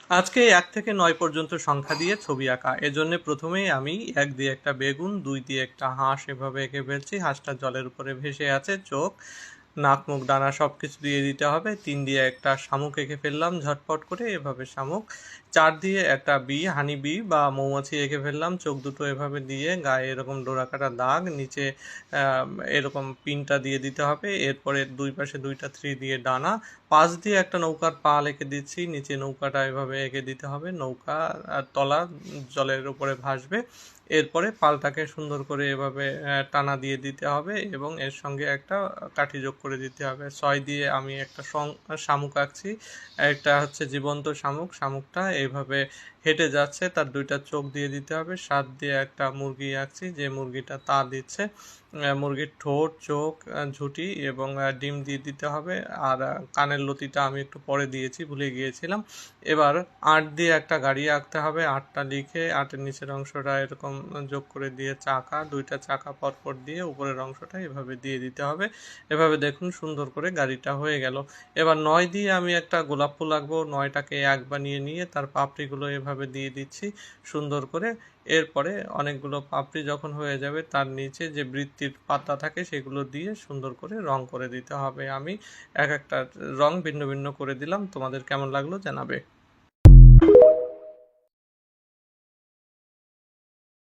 আজকে ১ থেকে ৯ পর্যন্ত সংখ্যা দিয়ে ছবি আঁকা। এজন্য প্রথমেই আমি ১ দিয়ে একটা বেগুন, ২ দিয়ে একটা হাঁস এভাবে এঁকে ফেলছি। হাঁসটা জলের উপরে ভেসে আছে, চোখ, নাক, মুখ, ডানা সবকিছু দিয়ে দিতে হবে। ৩ দিয়ে একটা শামুক এঁকে ফেললাম ঝটপট করে, এভাবে শামুক। ৪ দিয়ে একটা বি, হানি বি বা মৌমাছি এঁকে ফেললাম। চোখ দুটো এভাবে দিয়ে গায়ে এরকম ডোরাকাটা দাগ, নিচে এরকম পিনটা দিয়ে দিতে হবে। এরপরে ২ পাশে ২টা থ্রি দিয়ে ডানা। ৫ দিয়ে একটা নৌকার পাল এঁকে দিচ্ছি, নিচে নৌকাটা এভাবে এঁকে দিতে হবে। নৌকা তলা জলের উপরে ভাসবে। এরপরে পালটাকে সুন্দর করে এভাবে টানা দিয়ে দিতে হবে এবং এর সঙ্গে একটা কাঠি যোগ করে দিতে হবে। ৬ দিয়ে আমি একটা শামুক আঁকছি, একটা হচ্ছে জীবন্ত শামুক। শামুকটা এইভাবে হেঁটে যাচ্ছে, তার ২টা চোখ দিয়ে দিতে হবে। ৭ দিয়ে একটা মুরগি আঁকছি, যে মুরগিটা তা দিচ্ছে। মুরগির ঠোঁট, চোখ, ঝুঁটি এবং ডিম দিয়ে দিতে হবে। আর কানের লতিটা আমি একটু পরে দিয়েছি, ভুলে গিয়েছিলাম। এবার ৮ দিয়ে একটা গাড়ি আঁকতে হবে। ৮টা লিখে ৮-এর নিচের অংশটা এরকম যোগ করে দিয়ে চাকা, ২টা চাকা পরপর দিয়ে উপরের অংশটা এভাবে দিয়ে দিতে হবে। এভাবে দেখুন সুন্দর করে গাড়িটা হয়ে গেল। এবার ৯ দিয়ে আমি একটা গোলাপ ফুল আঁকবো। ৯টাকে ১ বানিয়ে নিয়ে তার পাপড়িগুলো এভাবে দিয়ে দিচ্ছি সুন্দর করে। এরপরে অনেকগুলো পাপড়ি যখন হয়ে যাবে, তার নিচে যে বৃত্তির পাতা থাকে সেগুলো দিয়ে সুন্দর করে রং করে দিতে হবে। আমি এক একটা রং ভিন্ন ভিন্ন করে দিলাম। তোমাদের কেমন লাগলো জানাবে।